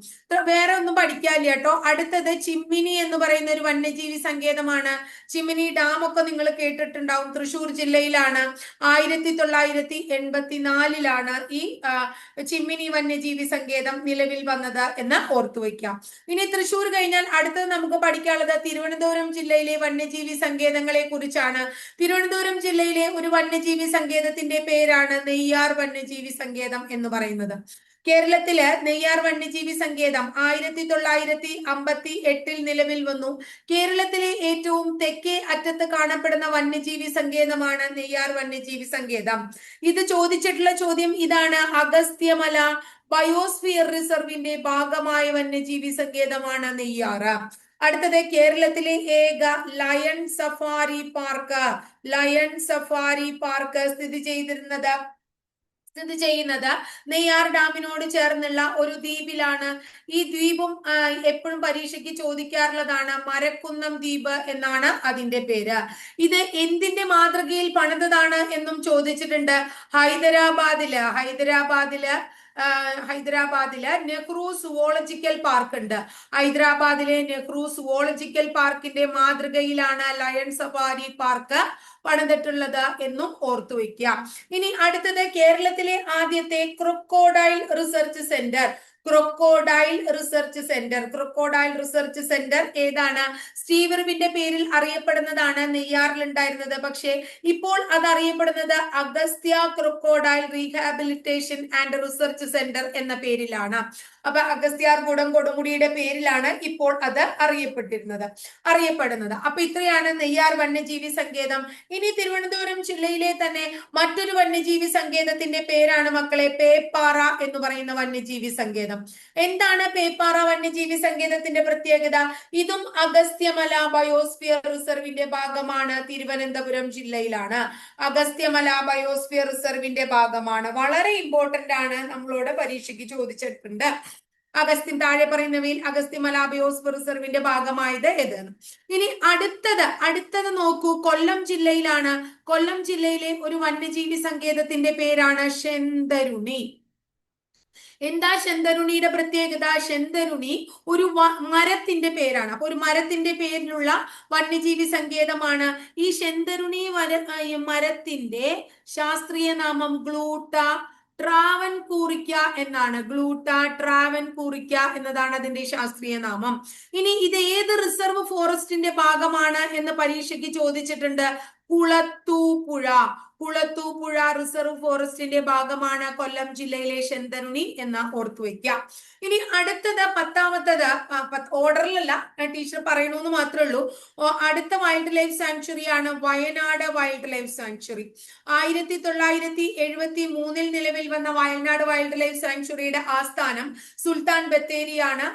വേറെ ഒന്നും പഠിക്കാനില്ല കേട്ടോ. അടുത്തത് ചിമ്മിനി എന്ന് പറയുന്ന ഒരു വന്യജീവി സങ്കേതമാണ്. ചിമ്മിനി ഡാം ഒക്കെ നിങ്ങൾ കേട്ടിട്ടുണ്ടാവും. തൃശൂർ ജില്ലയിലാണ്. 1984 ഈ ചിമ്മിനി വന്യജീവി സങ്കേതം നിലവിൽ വന്നത് എന്ന് ഓർത്തു വയ്ക്കാം. ഇനി തൃശൂർ കഴിഞ്ഞാൽ അടുത്തത് നമുക്ക് പഠിക്കാനുള്ളത് തിരുവനന്തപുരം ജില്ലയിലെ വന്യജീവി സങ്കേതങ്ങളെ കുറിച്ചാണ്. തിരുവനന്തപുരം ജില്ലയിലെ ഒരു വന്യജീവി സങ്കേതത്തിന്റെ പേരാണ് നെയ്യാർ വന്യജീവി സങ്കേതം എന്ന് പറയുന്നത്. കേരളത്തില് നെയ്യാർ വന്യജീവി സങ്കേതം 1958 നിലവിൽ വന്നു. കേരളത്തിലെ ഏറ്റവും തെക്കേ അറ്റത്ത് കാണപ്പെടുന്ന വന്യജീവി സങ്കേതമാണ് നെയ്യാർ വന്യജീവി സങ്കേതം. ഇത് ചോദിച്ചിട്ടുള്ള ചോദ്യം ഇതാണ്: അഗസ്ത്യമല ബയോസ്ഫിയർ റിസർവിന്റെ ഭാഗമായ വന്യജീവി സങ്കേതമാണ് നെയ്യാറ്. അടുത്തത് കേരളത്തിലെ ഏക ലയൺ സഫാരി പാർക്ക് സ്ഥിതി ചെയ്യുന്നത് നെയ്യാർ ഡാമിനോട് ചേർന്നുള്ള ഒരു ദ്വീപിലാണ്. ഈ ദ്വീപും എപ്പോഴും പരീക്ഷയ്ക്ക് ചോദിക്കാറുള്ളതാണ്. മരക്കുന്നം ദ്വീപ് എന്നാണ് അതിന്റെ പേര്. ഇത് എന്തിന്റെ മാതൃകയിൽ പണിതതാണ് എന്നും ചോദിച്ചിട്ടുണ്ട്. ഹൈദരാബാദില് നെഹ്റു സുവോളജിക്കൽ പാർക്ക് ഉണ്ട്. ഹൈദരാബാദിലെ നെഹ്റു സുവോളജിക്കൽ പാർക്കിന്റെ മാതൃകയിലാണ് ലയൺ സഫാരി പാർക്ക് പണിതിട്ടുള്ളത് എന്നും ഓർത്തു വയ്ക്കാം. ഇനി അടുത്തത് കേരളത്തിലെ ആദ്യത്തെ ക്രൊക്കോഡൈൽ റിസർച്ച് സെന്റർ ഏതാണ്? സ്റ്റീവർവിന്റെ പേരിൽ അറിയപ്പെടുന്നതാണ്. നെയ്യാറിൽ ഉണ്ടായിരുന്നത്. പക്ഷേ ഇപ്പോൾ അത് അറിയപ്പെടുന്നത് Agasthya crocodile rehabilitation and research centre എന്ന പേരിലാണ്. അപ്പൊ അഗസ്ത്യാർകൂടം കൊടുമുടിയുടെ പേരിലാണ് ഇപ്പോൾ അത് അറിയപ്പെടുന്നത്. അപ്പൊ ഇത്രയാണ് നെയ്യാർ വന്യജീവി സങ്കേതം. ഇനി തിരുവനന്തപുരം ജില്ലയിലെ തന്നെ മറ്റൊരു വന്യജീവി സങ്കേതത്തിന്റെ പേരാണ് മക്കളെ പേപ്പാറ എന്ന് പറയുന്ന വന്യജീവി സങ്കേതം. എന്താണ് പേപ്പാറ വന്യജീവി സങ്കേതത്തിന്റെ പ്രത്യേകത? ഇതും അഗസ്ത്യമല ബയോസ്ഫിയർ റിസർവിന്റെ ഭാഗമാണ്. തിരുവനന്തപുരം ജില്ലയിലാണ്. അഗസ്ത്യമല ബയോസ്ഫിയർ റിസർവിന്റെ ഭാഗമാണ്. വളരെ ഇമ്പോർട്ടന്റ് ആണ്, നമ്മളോട് പരീക്ഷയ്ക്ക് ചോദിച്ചിട്ടുണ്ട്. താഴെ പറയുന്നവയിൽ അഗസ്ത്യമല ബയോസ്ഫിയർ റിസർവിന്റെ ഭാഗമായത് ഏതാണ്? ഇനി അടുത്തത് നോക്കൂ, കൊല്ലം ജില്ലയിലാണ്. കൊല്ലം ജില്ലയിലെ ഒരു വന്യജീവി സങ്കേതത്തിന്റെ പേരാണ് ശെന്തരുണി. എന്താ ശെന്തരുണിയുടെ പ്രത്യേകത? ശെന്തരുണി ഒരു മരത്തിന്റെ പേരാണ്. അപ്പൊ ഒരു മരത്തിന്റെ പേരിലുള്ള വന്യജീവി സങ്കേതമാണ്. ഈ ശെന്തരുണി മരത്തിന്റെ ശാസ്ത്രീയ നാമം ഗ്ലൂട്ട ട്രാവൻകൂറിക്ക എന്നാണ്. എന്നതാണ് അതിന്റെ ശാസ്ത്രീയ നാമം. ഇനി ഇത് ഏത് റിസർവ് ഫോറസ്റ്റിന്റെ ഭാഗമാണ് എന്ന് പരീക്ഷയ്ക്ക് ചോദിച്ചിട്ടുണ്ട്. കുളത്തൂപ്പുഴ റിസർവ് ഫോറസ്റ്റിന്റെ ഭാഗമാണ് കൊല്ലം ജില്ലയിലെ ശെന്തരുണി എന്ന് ഓർത്തു വയ്ക്കാം. ഇനി അടുത്തത് 10ാമത്തത്, ഓർഡറിലല്ല, ടീച്ചർ പറയണമെന്ന് മാത്രമേ ഉള്ളൂ. അടുത്ത വൈൽഡ് ലൈഫ് സാങ്ച്വറി ആണ് വയനാട് വൈൽഡ് ലൈഫ് സാങ്ച്വറി. 1973 നിലവിൽ വന്ന വയനാട് വൈൽഡ് ലൈഫ് സാങ്ച്വറിയുടെ ആസ്ഥാനം സുൽത്താൻ ബത്തേരിയാണ്.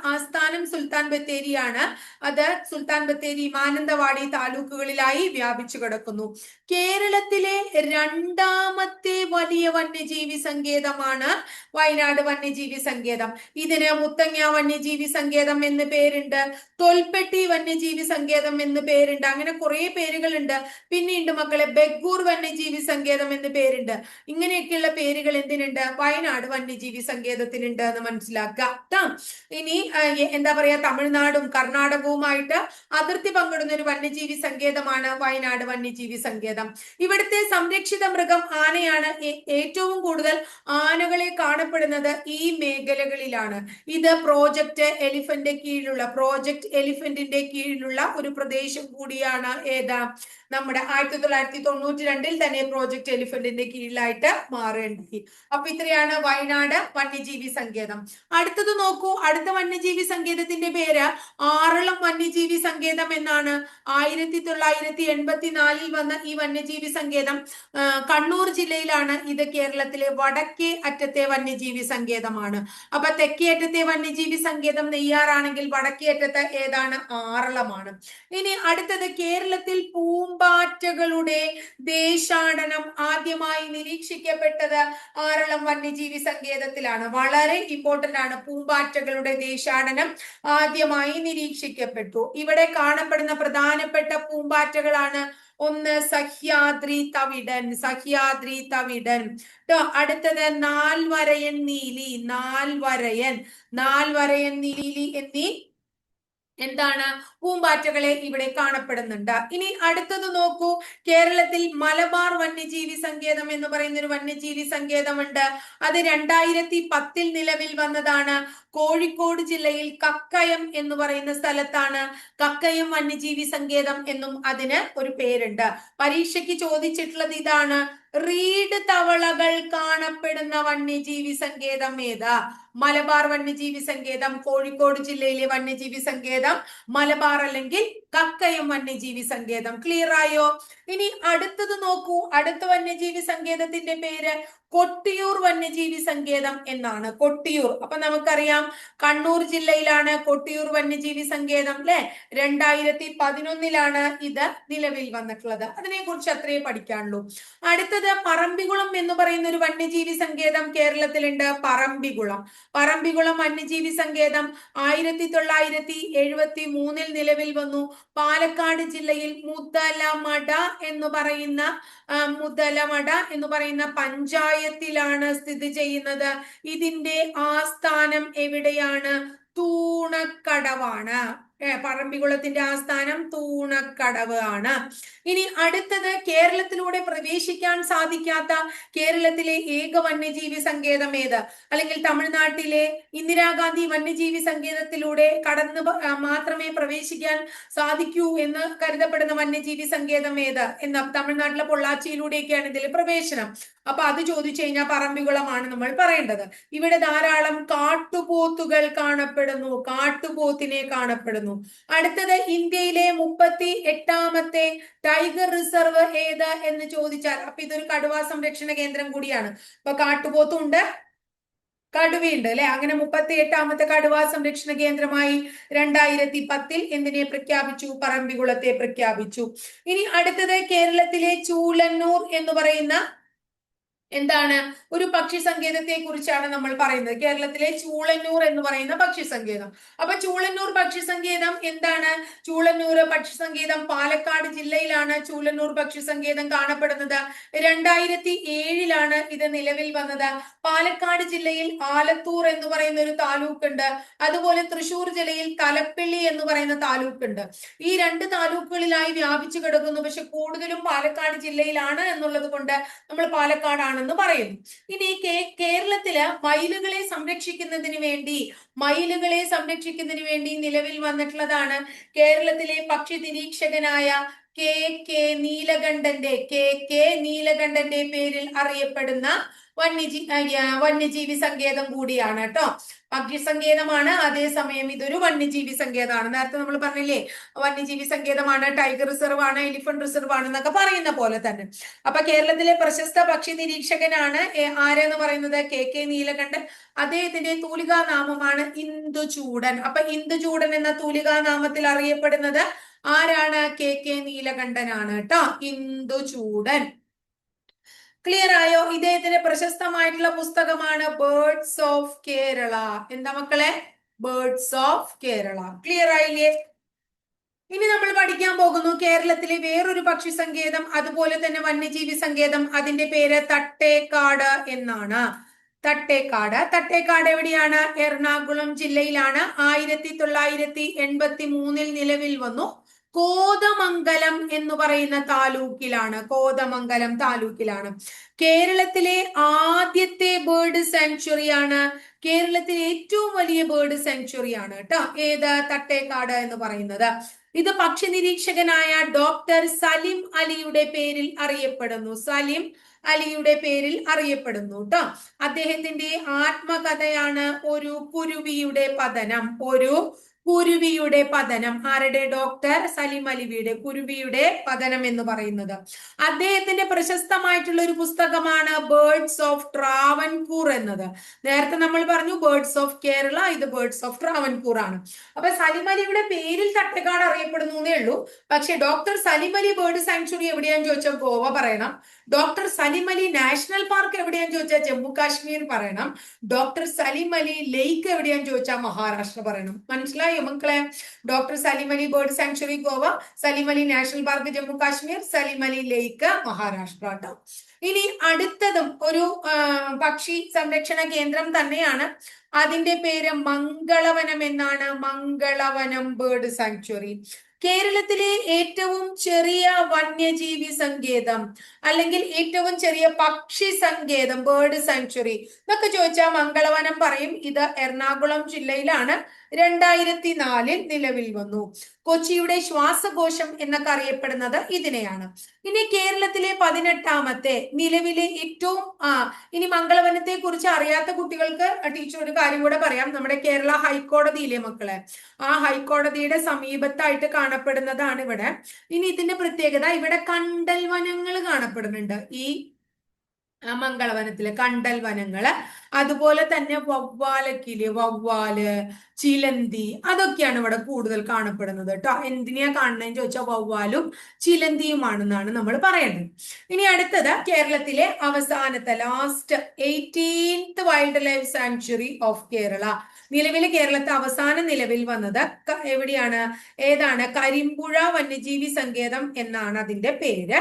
അത് സുൽത്താൻ ബത്തേരി, മാനന്തവാടി താലൂക്കുകളിലായി വ്യാപിച്ചു കിടക്കുന്നു. കേരളത്തിലെ 2ാമത്തെ വലിയ വന്യജീവി സങ്കേതമാണ് വയനാട് വന്യജീവി സങ്കേതം. ഇതിന് മുത്തങ്ങ വന്യജീവി സങ്കേതം എന്ന് പേരുണ്ട്, തൊൽപ്പെട്ടി വന്യജീവി സങ്കേതം എന്ന് പേരുണ്ട്. അങ്ങനെ കുറെ പേരുകളുണ്ട്. പിന്നെയുണ്ട് മക്കളെ ബെഗൂർ വന്യജീവി സങ്കേതം എന്ന് പേരുണ്ട്. ഇങ്ങനെയൊക്കെയുള്ള പേരുകൾ എന്തിനുണ്ട്? വയനാട് വന്യജീവി സങ്കേതത്തിനുണ്ട് എന്ന് മനസ്സിലാക്കാം. ഇനി എന്താ പറയാ, തമിഴ്നാടും കർണാടകവുമായിട്ട് അതിർത്തി പങ്കിടുന്ന ഒരു വന്യജീവി സങ്കേതമാണ് വയനാട് വന്യജീവി സങ്കേതം. ഇവിടുത്തെ സംരക്ഷിത മൃഗം ആനയാണ്. ഏറ്റവും കൂടുതൽ ആനകളെ കാണപ്പെടുന്നത് ഈ മേഖലകളിലാണ്. ഇത് പ്രോജക്റ്റ് എലിഫന്റ് കീഴിലുള്ള കീഴിലുള്ള പ്രോജക്ട് എലിഫന്റിന്റെ കീഴിലുള്ള ഒരു പ്രദേശം കൂടിയാണ് ഏതാ നമ്മുടെ 1992 തന്നെ പ്രോജക്ട് എലിഫന്റിന്റെ കീഴിലായിട്ട് മാറേണ്ടി. അപ്പൊ ഇത്രയാണ് വയനാട് വന്യജീവി സങ്കേതം. അടുത്തത് നോക്കൂ, അടുത്ത വന്യജീവി സങ്കേതത്തിന്റെ പേര് ആറളം വന്യജീവി സങ്കേതം എന്നാണ്. 1984 വന്ന ഈ വന്യജീവി സങ്കേതം കണ്ണൂർ ജില്ലയിലാണ്. ഇത് കേരളത്തിലെ വടക്കേ അറ്റത്തെ വന്യജീവി സങ്കേതമാണ്. അപ്പൊ തെക്കേ അറ്റത്തെ വന്യജീവി സങ്കേതം നെയ്യാറാണെങ്കിൽ വടക്കേ അറ്റത്ത് ഏതാണ്? ആറളമാണ്. ഇനി അടുത്തത്, കേരളത്തിൽ പൂമ്പാറ്റകളുടെ ദേശാടനം ആദ്യമായി നിരീക്ഷിക്കപ്പെട്ടത് ആറളം വന്യജീവി സങ്കേതത്തിലാണ്. വളരെ ഇമ്പോർട്ടന്റ് ആണ്. പൂമ്പാറ്റകളുടെ ദേശാടനം ആദ്യമായി നിരീക്ഷിക്കപ്പെട്ടു. ഇവിടെ കാണപ്പെടുന്ന പ്രധാനപ്പെട്ട പൂമ്പാറ്റകളാണ് ഒന്ന് സഹ്യാദ്രി തവിടൻ, സഹ്യാദ്രി തവിടൻ. അടുത്തത് നാൽവരയൻ നീലി, നാൽവരയൻ നീലി എന്നീ എന്താണ് പൂമ്പാറ്റകളെ ഇവിടെ കാണപ്പെടുന്നുണ്ട്. ഇനി അടുത്തത് നോക്കൂ, കേരളത്തിൽ മലബാർ വന്യജീവി സങ്കേതം എന്ന് പറയുന്ന ഒരു വന്യജീവി സങ്കേതമുണ്ട്. അത് 2010 നിലവിൽ വന്നതാണ്. കോഴിക്കോട് ജില്ലയിൽ കക്കയം എന്ന് പറയുന്ന സ്ഥലത്താണ് കക്കയം വന്യജീവി സങ്കേതം എന്നും അതിന് ഒരു പേരുണ്ട്. പരീക്ഷയ്ക്ക് ചോദിച്ചിട്ടുള്ളത് ഇതാണ്, റീഡ് തവളകൾ കാണപ്പെടുന്ന വന്യജീവി സങ്കേതം ഏതാ? മലബാർ വന്യജീവി സങ്കേതം, കോഴിക്കോട് ജില്ലയിലെ വന്യജീവി സങ്കേതം മലബാർ അല്ലെങ്കിൽ കക്കയം വന്യജീവി സങ്കേതം. ക്ലിയർ ആയോ? ഇനി അടുത്തത് നോക്കൂ, അടുത്ത വന്യജീവി സങ്കേതത്തിന്റെ പേര് കൊട്ടിയൂർ വന്യജീവി സങ്കേതം എന്നാണ്. കൊട്ടിയൂർ, അപ്പൊ നമുക്കറിയാം കണ്ണൂർ ജില്ലയിലാണ് കൊട്ടിയൂർ വന്യജീവി സങ്കേതം അല്ലെ. 2011 ഇത് നിലവിൽ വന്നിട്ടുള്ളത്. അതിനെ കുറിച്ച് അത്രേ പഠിക്കാനുള്ളൂ. അടുത്തത് പറമ്പിക്കുളം എന്ന് പറയുന്ന ഒരു വന്യജീവി സങ്കേതം കേരളത്തിലുണ്ട്. പറമ്പിക്കുളം വന്യജീവി സങ്കേതം 1973 നിലവിൽ വന്നു. പാലക്കാട് ജില്ലയിൽ മുതലമട എന്ന് പറയുന്ന പഞ്ചായത്തിലാണ് സ്ഥിതി ചെയ്യുന്നത്. ഇതിന്റെ ആസ്ഥാനം എവിടെയാണ്? തൂണക്കടവാണ്. പറമ്പിക്കുളത്തിന്റെ ആസ്ഥാനം തൂണക്കടവ് ആണ്. ഇനി അടുത്തത്, കേരളത്തിലൂടെ പ്രവേശിക്കാൻ സാധിക്കാത്ത കേരളത്തിലെ ഏക വന്യജീവി സങ്കേതം ഏത്? അല്ലെങ്കിൽ തമിഴ്നാട്ടിലെ ഇന്ദിരാഗാന്ധി വന്യജീവി സങ്കേതത്തിലൂടെ കടന്ന് മാത്രമേ പ്രവേശിക്കാൻ സാധിക്കൂ എന്ന് കരുതപ്പെടുന്ന വന്യജീവി സങ്കേതം ഏത് എന്ന തമിഴ്നാട്ടിലെ പൊള്ളാച്ചിയിലൂടെയൊക്കെയാണ് ഇതിൽ പ്രവേശനം. അപ്പൊ അത് ചോദിച്ചു കഴിഞ്ഞാൽ പറമ്പിക്കുളമാണ് നമ്മൾ പറയേണ്ടത്. ഇവിടെ ധാരാളം കാട്ടുപോത്തുകൾ കാണപ്പെടുന്നു, കാട്ടുപോത്തിനെ കാണപ്പെടുന്നു. അടുത്തത്, ഇന്ത്യയിലെ 38ാമത്തെ ടൈഗർ റിസർവ് ഏത് എന്ന് ചോദിച്ചാൽ, അപ്പൊ ഇതൊരു കടുവാ സംരക്ഷണ കേന്ദ്രം കൂടിയാണ്. അപ്പൊ കാട്ടുപോത്തുണ്ട്, കടുവയുണ്ട് അല്ലെ. അങ്ങനെ 38ാമത്തെ കടുവാ സംരക്ഷണ കേന്ദ്രമായി 2010 എന്തിനെ പ്രഖ്യാപിച്ചു? പറമ്പിക്കുളത്തെ പ്രഖ്യാപിച്ചു. ഇനി അടുത്തത്, കേരളത്തിലെ ചൂളന്നൂർ എന്ന് പറയുന്ന എന്താണ് ഒരു പക്ഷി സങ്കേതത്തെ കുറിച്ചാണ് നമ്മൾ പറയുന്നത്. കേരളത്തിലെ ചൂളന്നൂർ എന്ന് പറയുന്ന പക്ഷി സങ്കേതം. അപ്പൊ ചൂളന്നൂർ പക്ഷി സങ്കേതം എന്താണ്? ചൂളന്നൂർ പക്ഷി സങ്കേതം പാലക്കാട് ജില്ലയിലാണ് ചൂളന്നൂർ പക്ഷി സങ്കേതം കാണപ്പെടുന്നത്. 2007 ഇത് നിലവിൽ വന്നത്. പാലക്കാട് ജില്ലയിൽ ആലത്തൂർ എന്ന് പറയുന്ന ഒരു താലൂക്ക് ഉണ്ട്. അതുപോലെ തൃശ്ശൂർ ജില്ലയിൽ തലപ്പിള്ളി എന്ന് പറയുന്ന താലൂക്ക് ഉണ്ട്. ഈ 2 താലൂക്കുകളിലായി വ്യാപിച്ചു കിടക്കുന്നു. പക്ഷെ കൂടുതലും പാലക്കാട് ജില്ലയിലാണ് എന്നുള്ളത് കൊണ്ട് നമ്മൾ പാലക്കാടാണ് എന്ന് പറയുന്നു. ഇനി കേരളത്തില് മയിലുകളെ സംരക്ഷിക്കുന്നതിന് വേണ്ടി നിലവിൽ വന്നിട്ടുള്ളതാണ് കേരളത്തിലെ പക്ഷി നിരീക്ഷകനായ കെ നീലകണ്ഠന്റെ പേരിൽ അറിയപ്പെടുന്ന വന്യജീവി സങ്കേതം കൂടിയാണ് കേട്ടോ. പക്ഷി സങ്കേതമാണ്, അതേസമയം ഇതൊരു വന്യജീവി സങ്കേതമാണ്. നേരത്തെ നമ്മൾ പറഞ്ഞില്ലേ വന്യജീവി സങ്കേതമാണ്, ടൈഗർ റിസർവ് ആണ്, എലിഫന്റ് റിസർവ് ആണ് എന്നൊക്കെ പറയുന്ന പോലെ തന്നെ. അപ്പൊ കേരളത്തിലെ പ്രശസ്ത പക്ഷി നിരീക്ഷകനാണ് ആരെന്ന് പറയുന്നത് കെ നീലകണ്ഠൻ. അദ്ദേഹത്തിന്റെ തൂലികാ നാമമാണ് ഇന്ദുചൂടൻ. അപ്പൊ ഇന്ദുചൂടൻ എന്ന തൂലികാ നാമത്തിൽ അറിയപ്പെടുന്നത് ആരാണ്? കെ നീലകണ്ഠനാണ് കേട്ടോ, ഇന്ദുചൂടൻ. ക്ലിയർ ആയോ? ഇദ്ദേഹത്തിന്റെ പ്രശസ്തമായിട്ടുള്ള പുസ്തകമാണ് ബേർഡ്സ് ഓഫ് കേരള. എന്താ മക്കളെ? Birds of Kerala. ക്ലിയർ ആയില്ലേ? ഇനി നമ്മൾ പഠിക്കാൻ പോകുന്നു കേരളത്തിലെ വേറൊരു പക്ഷി സങ്കേതം, അതുപോലെ തന്നെ വന്യജീവി സങ്കേതം. അതിന്റെ പേര് തട്ടേക്കാട് എന്നാണ്. തട്ടേക്കാട് എവിടെയാണ്? എറണാകുളം ജില്ലയിലാണ്. 1983 നിലവിൽ വന്നു. കോതമംഗലം എന്ന് പറയുന്ന താലൂക്കിലാണ്. കോതമംഗലം താലൂക്കിലാണ്. കേരളത്തിലെ ആദ്യത്തെ ബേർഡ് സാങ്ച്വറിയാണ്. കേരളത്തിലെ ഏറ്റവും വലിയ ബേർഡ് സാങ്ച്വറിയാണ് കേട്ടോ ഏത് തട്ടേക്കാട് എന്ന് പറയുന്നത്. ഇത് പക്ഷി നിരീക്ഷകനായ ഡോക്ടർ സലിം അലിയുടെ പേരിൽ അറിയപ്പെടുന്നു. സലിം അലിയുടെ പേരിൽ അറിയപ്പെടുന്നു കേട്ടോ. അദ്ദേഹത്തിന്റെ ആത്മകഥയാണ് ഒരു കുരുവിയുടെ പതനം. ഒരു കുരുവിയുടെ പതനം. ആരുടെ? ഡോക്ടർ സലിം അലിയുടെ കുരുവിയുടെ പതനം എന്ന് പറയുന്നത്. അദ്ദേഹത്തിന്റെ പ്രശസ്തമായിട്ടുള്ള ഒരു പുസ്തകമാണ് ബേർഡ്സ് ഓഫ് ട്രാവൻകൂർ എന്നത്. നേരത്തെ നമ്മൾ പറഞ്ഞു ബേർഡ്സ് ഓഫ് കേരള, ഇത് ബേർഡ്സ് ഓഫ് ട്രാവൻകൂർ ആണ്. അപ്പൊ സലിം അലിയുടെ പേരിൽ തട്ടേക്കാട് അറിയപ്പെടുന്നു എന്നേ ഉള്ളൂ. പക്ഷെ doctor Salim Ali bird sanctuary എവിടെയാന്ന് ചോദിച്ചാൽ ഗോവ പറയണം. Doctor Salim Ali national park എവിടെയാന്ന് ചോദിച്ചാൽ ജമ്മു കാശ്മീർ പറയണം. ഡോക്ടർ സലിം അലി ലേക്ക് എവിടെയാന്ന് ചോദിച്ചാൽ മഹാരാഷ്ട്ര പറയണം. മനസ്സിലായോ മക്കളെ? Doctor Salim Ali bird sanctuary Goa, Salim Ali national park Jammu Kashmir, Salim Ali lake Maharashtra കേട്ടോ. ഇനി അടുത്തതും ഒരു പക്ഷി സംരക്ഷണ കേന്ദ്രം തന്നെയാണ്. അതിന്റെ പേര് മംഗളവനം എന്നാണ്. Mangalavanam bird sanctuary. കേരളത്തിലെ ഏറ്റവും ചെറിയ വന്യജീവി സങ്കേതം അല്ലെങ്കിൽ ഏറ്റവും ചെറിയ പക്ഷി സങ്കേതം ബേർഡ് സാങ്ച്വറി എന്നൊക്കെ ചോദിച്ചാൽ മംഗളവനം പറയും. ഇത് എറണാകുളം ജില്ലയിലാണ്. 2004 നിലവിൽ വന്നു. കൊച്ചിയുടെ ശ്വാസകോശം എന്നൊക്കെ അറിയപ്പെടുന്നത് ഇതിനെയാണ്. ഇനി കേരളത്തിലെ 18ാമത്തെ നിലവിലെ ഏറ്റവും ഇനി മംഗളവനത്തെ കുറിച്ച് അറിയാത്ത കുട്ടികൾക്ക് ടീച്ചർ ഒരു കാര്യം കൂടെ പറയാം. നമ്മുടെ കേരള ഹൈക്കോടതിയിലെ മക്കളെ, ആ ഹൈക്കോടതിയുടെ സമീപത്തായിട്ട് കാണപ്പെടുന്നതാണ് ഇവിടെ. ഇനി ഇതിന്റെ പ്രത്യേകത, ഇവിടെ കണ്ടൽ വനങ്ങൾ കാണപ്പെടുന്നുണ്ട്. ഈ മംഗളവനത്തിലെ കണ്ടൽ വനങ്ങള്, അതുപോലെ തന്നെ വവ്വാലക്കില്, വവ്വാല്, ചിലന്തി, അതൊക്കെയാണ് ഇവിടെ കൂടുതൽ കാണപ്പെടുന്നത് കേട്ടോ. എന്തിനാ കാണുന്നതെന്ന് ചോദിച്ചാൽ വവ്വാലും ചിലന്തിയുമാണെന്നാണ് നമ്മൾ പറയേണ്ടത്. ഇനി അടുത്തത് കേരളത്തിലെ അവസാനത്തെ last 18th wild life sanctuary of Kerala. നിലവിൽ കേരളത്തെ അവസാനം നിലവിൽ വന്നത് എവിടെയാണ്? ഏതാണ്? കരിമ്പുഴ വന്യജീവി സങ്കേതം എന്നാണ് അതിന്റെ പേര്.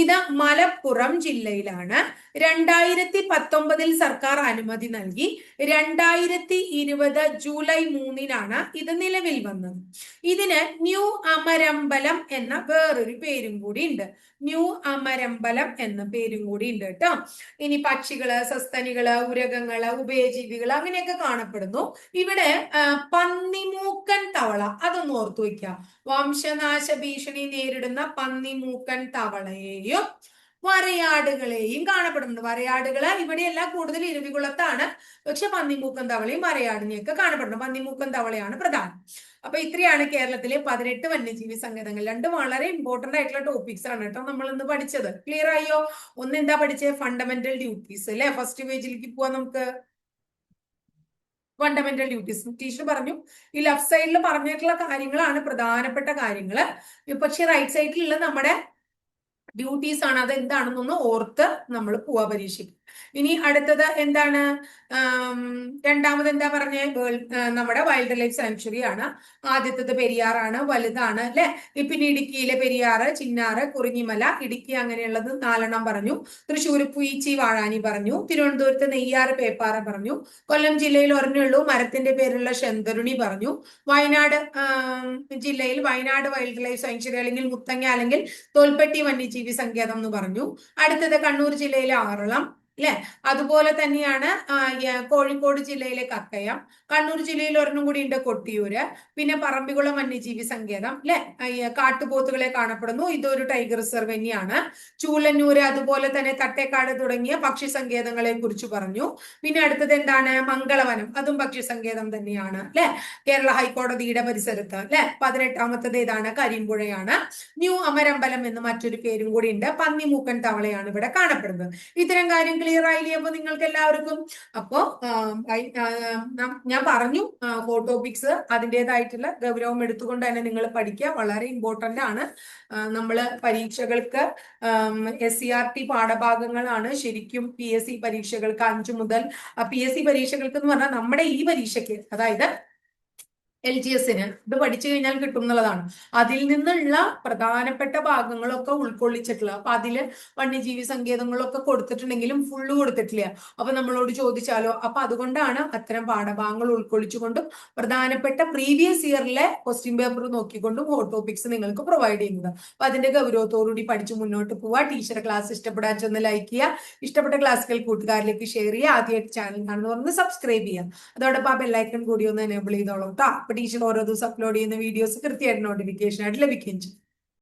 ഇത് മലപ്പുറം ജില്ലയിലാണ്. 2019 സർക്കാർ അനുമതി നൽകി. 2020 ജൂലൈ 3 ഇത് നിലവിൽ വന്നത്. ഇതിന് ന്യൂ അമരമ്പലം എന്ന വേറൊരു പേരും കൂടി ഉണ്ട്. ന്യൂ അമരമ്പലം എന്ന പേരും കൂടി ഉണ്ട് കേട്ടോ. ഇനി പക്ഷികള്, സസ്തനികള്, ഉരകങ്ങള്, ഉഭയജീവികൾ അങ്ങനെയൊക്കെ കാണപ്പെടുന്നു. ഇവിടെ പന്നിമൂക്കൻ തവള, അതൊന്ന് ഓർത്തു വയ്ക്കുക. വംശനാശ ഭീഷണി നേരിടുന്ന പന്നിമൂക്കൻ തവളയെയും വരയാടുകളെയും കാണപ്പെടുന്നുണ്ട്. വരയാടുകള് ഇവിടെയെല്ലാം കൂടുതൽ ഇരവികുളത്താണ്. പക്ഷെ പന്നിമൂക്കൻ തവളയും വരയാടിനെയൊക്കെ കാണപ്പെടുന്നു. പന്നിമൂക്കൻ തവളയാണ് പ്രധാനം. അപ്പൊ ഇത്രയാണ് കേരളത്തിലെ 18 വന്യജീവി സങ്കേതങ്ങൾ. രണ്ടും വളരെ ഇമ്പോർട്ടന്റ് ആയിട്ടുള്ള ടോപ്പിക്സ് ആണ് കേട്ടോ നമ്മൾ ഇന്ന് പഠിച്ചത്. ക്ലിയർ ആയോ? ഒന്ന് എന്താ പഠിച്ചത്? ഫണ്ടമെന്റൽ ഡ്യൂട്ടീസ് അല്ലെ. ഫസ്റ്റ് പേജിലേക്ക് പോവാം നമുക്ക്. ഫണ്ടമെന്റൽ ഡ്യൂട്ടീസ് ടീച്ചർ പറഞ്ഞു. ഈ ലെഫ്റ്റ് സൈഡിൽ പറഞ്ഞിട്ടുള്ള കാര്യങ്ങളാണ് പ്രധാനപ്പെട്ട കാര്യങ്ങള്. പക്ഷെ റൈറ്റ് സൈഡിലുള്ള നമ്മുടെ ഡ്യൂട്ടീസ് ആണ്. അത് എന്താണെന്നൊന്ന് ഓർത്ത് നമ്മൾ പോവാ പരീക്ഷയ്ക്ക്. ഇനി അടുത്തത് എന്താണ്? രണ്ടാമത് എന്താ പറഞ്ഞേ? നമ്മുടെ വൈൽഡ് ലൈഫ് സാങ്ച്വറി ആണ്. ആദ്യത്തത് പെരിയാറാണ്, വലുതാണ് അല്ലെ. പിന്നെ ഇടുക്കിയിലെ പെരിയാറ്, ചിന്നാറ്, കുറിഞ്ഞിമല, ഇടുക്കി അങ്ങനെയുള്ളത് 4 പറഞ്ഞു. തൃശ്ശൂർ പൂയിച്ചി, വാഴാനി പറഞ്ഞു. തിരുവനന്തപുരത്ത് നെയ്യാറ്, പേപ്പാറ പറഞ്ഞു. കൊല്ലം ജില്ലയിൽ ഒരെണ്ണുള്ളൂ, മരത്തിന്റെ പേരുള്ള ശന്തരുണി പറഞ്ഞു. വയനാട് ജില്ലയിൽ വയനാട് വൈൽഡ് ലൈഫ് സാങ്ച്വറി അല്ലെങ്കിൽ മുത്തങ്ങ അല്ലെങ്കിൽ തോൽപ്പെട്ടി വന്യജീവി സങ്കേതം എന്ന് പറഞ്ഞു. അടുത്തത് കണ്ണൂർ ജില്ലയിലെ ആറളം അല്ലെ. അതുപോലെ തന്നെയാണ് കോഴിക്കോട് ജില്ലയിലെ കക്കയം. കണ്ണൂർ ജില്ലയിൽ ഒരെണ്ണം കൂടി ഉണ്ട്, കൊട്ടിയൂര്. പിന്നെ പറമ്പിക്കുളം വന്യജീവി സങ്കേതം അല്ലെ. കാട്ടുപോത്തുകളെ കാണപ്പെടുന്നു. ഇതൊരു ടൈഗർ റിസർവ് തന്നെയാണ്. ചൂലന്നൂര്, അതുപോലെ തന്നെ തട്ടേക്കാട് തുടങ്ങിയ പക്ഷി സങ്കേതങ്ങളെ കുറിച്ച് പറഞ്ഞു. പിന്നെ അടുത്തത് എന്താണ്? മംഗളവനം, അതും പക്ഷി സങ്കേതം തന്നെയാണ് അല്ലെ. കേരള ഹൈക്കോടതിയുടെ പരിസരത്ത് അല്ലെ. 18ാമത്തത് ഏതാണ്? കരിമ്പുഴയാണ്. ന്യൂ അമരമ്പലം എന്ന് മറ്റൊരു പേരും കൂടി ഉണ്ട്. പന്നിമൂക്കൻ തവളയാണ് ഇവിടെ കാണപ്പെടുന്നത്. ഇത്തരം കാര്യം ക്ലിയർ ആയില്ലേ അപ്പൊ നിങ്ങൾക്ക് എല്ലാവർക്കും? അപ്പോ ഞാൻ പറഞ്ഞു ഹോട്ട് ടോപ്പിക്സ് അതിൻ്റെതായിട്ടുള്ള ഗൗരവം എടുത്തുകൊണ്ട് തന്നെ നിങ്ങൾ പഠിക്കുക. വളരെ ഇമ്പോർട്ടന്റ് ആണ്. നമ്മള് പരീക്ഷകൾക്ക് SCRT പാഠഭാഗങ്ങളാണ് ശരിക്കും PSC പരീക്ഷകൾക്ക് 5 മുതൽ PSC പരീക്ഷകൾക്ക് എന്ന് പറഞ്ഞാൽ നമ്മുടെ ഈ പരീക്ഷയ്ക്ക്, അതായത് LGS-ന് ഇത് പഠിച്ചു കഴിഞ്ഞാൽ കിട്ടും എന്നുള്ളതാണ്. അതിൽ നിന്നുള്ള പ്രധാനപ്പെട്ട ഭാഗങ്ങളൊക്കെ ഉൾക്കൊള്ളിച്ചിട്ടുള്ള, അപ്പൊ അതില് വന്യജീവി സങ്കേതങ്ങളൊക്കെ കൊടുത്തിട്ടുണ്ടെങ്കിലും ഫുള്ള് കൊടുത്തിട്ടില്ല. അപ്പൊ നമ്മളോട് ചോദിച്ചാലോ, അപ്പൊ അതുകൊണ്ടാണ് അത്തരം പാഠഭാഗങ്ങൾ ഉൾക്കൊള്ളിച്ചുകൊണ്ടും പ്രധാനപ്പെട്ട പ്രീവിയസ് ഇയറിലെ ക്വസ്റ്റ്യൻ പേപ്പർ നോക്കിക്കൊണ്ടും ഹോട്ട് ടോപ്പിക്സ് നിങ്ങൾക്ക് പ്രൊവൈഡ് ചെയ്യുന്നത്. അപ്പൊ അതിന്റെ ഗൗരവത്തോടുകൂടി പഠിച്ച് മുന്നോട്ട് പോവുക. ടീച്ചറെ ക്ലാസ് ഇഷ്ടപ്പെടാൻ ചെന്ന് ലൈക്ക് ചെയ്യുക, ഇഷ്ടപ്പെട്ട ക്ലാസ്സുകൾ കൂട്ടുകാരിലേക്ക് ഷെയർ ചെയ്യുക, ആദ്യമായിട്ട് ചാനൽ കാണുന്ന പറഞ്ഞ് സബ്സ്ക്രൈബ് ചെയ്യുക. അതോടൊപ്പം ആ ബെല്ലൈക്കൺ കൂടി ഒന്ന് എനേബിൾ ചെയ്തോളൂ കേട്ടോ. അപ്പൊ ടീച്ചർ ഓരോ ദിവസം അപ്ലോഡ് ചെയ്യുന്ന വീഡിയോസ് കൃത്യമായിട്ട് നോട്ടിഫിക്കേഷൻ ആയിട്ട് ലഭിക്കുകയും ചെയ്യും.